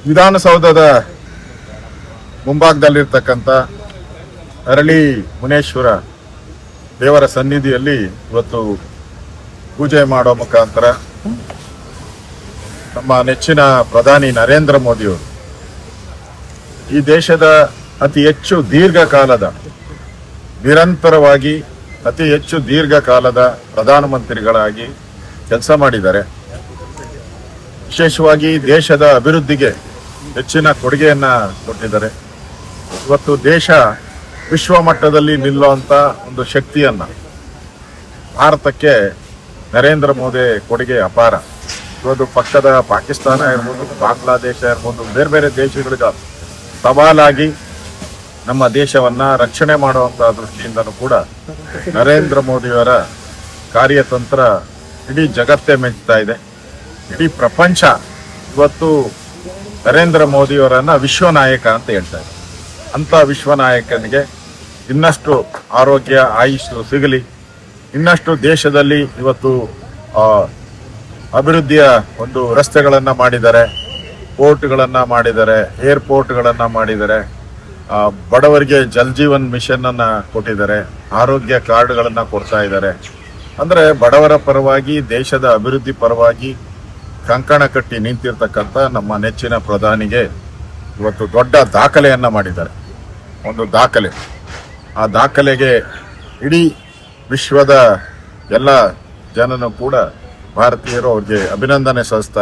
ವಿಧಾನಸೌಧದ ಮುಂಭಾಗದಲ್ಲಿರ್ತಕ್ಕಂಥ ಅರಳಿ ಮುನೇಶ್ವರ ದೇವರ ಸನ್ನಿಧಿಯಲ್ಲಿ ಇವತ್ತು ಪೂಜೆ ಮಾಡೋ ಮುಖಾಂತರ ನಮ್ಮ ನೆಚ್ಚಿನ ಪ್ರಧಾನಿ ನರೇಂದ್ರ ಮೋದಿಯವರು ಈ ದೇಶದ ಅತಿ ಹೆಚ್ಚು ದೀರ್ಘಕಾಲದ ನಿರಂತರವಾಗಿ ಅತಿ ಹೆಚ್ಚು ದೀರ್ಘಕಾಲದ ಪ್ರಧಾನಮಂತ್ರಿಗಳಾಗಿ ಕೆಲಸ ಮಾಡಿದ್ದಾರೆ. ವಿಶೇಷವಾಗಿ ದೇಶದ ಅಭಿವೃದ್ಧಿಗೆ ಹೆಚ್ಚಿನ ಕೊಡುಗೆಯನ್ನ ಕೊಟ್ಟಿದ್ದಾರೆ. ಇವತ್ತು ದೇಶ ವಿಶ್ವ ಮಟ್ಟದಲ್ಲಿ ನಿಲ್ಲುವಂತ ಒಂದು ಶಕ್ತಿಯನ್ನ ಭಾರತಕ್ಕೆ ನರೇಂದ್ರ ಮೋದಿ ಕೊಡುಗೆ ಅಪಾರ. ಇವತ್ತು ಪಕ್ಕದ ಪಾಕಿಸ್ತಾನ ಇರ್ಬೋದು, ಬಾಂಗ್ಲಾದೇಶ ಇರ್ಬೋದು, ಬೇರೆ ಬೇರೆ ದೇಶಗಳಿಗೆ ಸವಾಲಾಗಿ ನಮ್ಮ ದೇಶವನ್ನ ರಕ್ಷಣೆ ಮಾಡುವಂತಹ ದೃಷ್ಟಿಯಿಂದನೂ ಕೂಡ ನರೇಂದ್ರ ಮೋದಿಯವರ ಕಾರ್ಯತಂತ್ರ ಇಡೀ ಜಗತ್ತೇ ಮೆಚ್ಚುತ್ತಾ ಇದೆ. ಇಡೀ ಪ್ರಪಂಚ ಇವತ್ತು ನರೇಂದ್ರ ಮೋದಿಯವರನ್ನ ವಿಶ್ವ ನಾಯಕ ಅಂತ ಹೇಳ್ತಾ ಇದೆ. ಅಂತ ವಿಶ್ವ ನಾಯಕನಿಗೆ ಇನ್ನಷ್ಟು ಆರೋಗ್ಯ ಆಯುಷ್ ಸಿಗಲಿ, ಇನ್ನಷ್ಟು ದೇಶದಲ್ಲಿ ಇವತ್ತು ಅಭಿವೃದ್ಧಿಯ ಒಂದು ರಸ್ತೆಗಳನ್ನ ಮಾಡಿದ್ದಾರೆ, ಪೋರ್ಟ್ಗಳನ್ನ ಮಾಡಿದ್ದಾರೆ, ಏರ್ಪೋರ್ಟ್ಗಳನ್ನ ಮಾಡಿದ್ದಾರೆ, ಬಡವರಿಗೆ ಜಲ್ ಜೀವನ್ ಮಿಷನ್ ಅನ್ನ ಕೊಟ್ಟಿದ್ದಾರೆ, ಆರೋಗ್ಯ ಕಾರ್ಡ್ಗಳನ್ನ ಕೊಡ್ತಾ ಇದ್ದಾರೆ. ಅಂದ್ರೆ ಬಡವರ ಪರವಾಗಿ, ದೇಶದ ಅಭಿವೃದ್ಧಿ ಪರವಾಗಿ ಕಂಕಣ ಕಟ್ಟಿ ನಿಂತಿರ್ತಕ್ಕಂಥ ನಮ್ಮ ನೆಚ್ಚಿನ ಪ್ರಧಾನಿಗೆ ಇವತ್ತು ದೊಡ್ಡ ದಾಖಲೆಯನ್ನ ಮಾಡಿದ್ದಾರೆ. ಒಂದು ದಾಖಲೆ, ಆ ದಾಖಲೆಗೆ ಇಡೀ ವಿಶ್ವದ ಎಲ್ಲ ಜನನು ಕೂಡ ಭಾರತೀಯರು ಅವ್ರಿಗೆ ಅಭಿನಂದನೆ ಸಲ್ಲಿಸ್ತಾ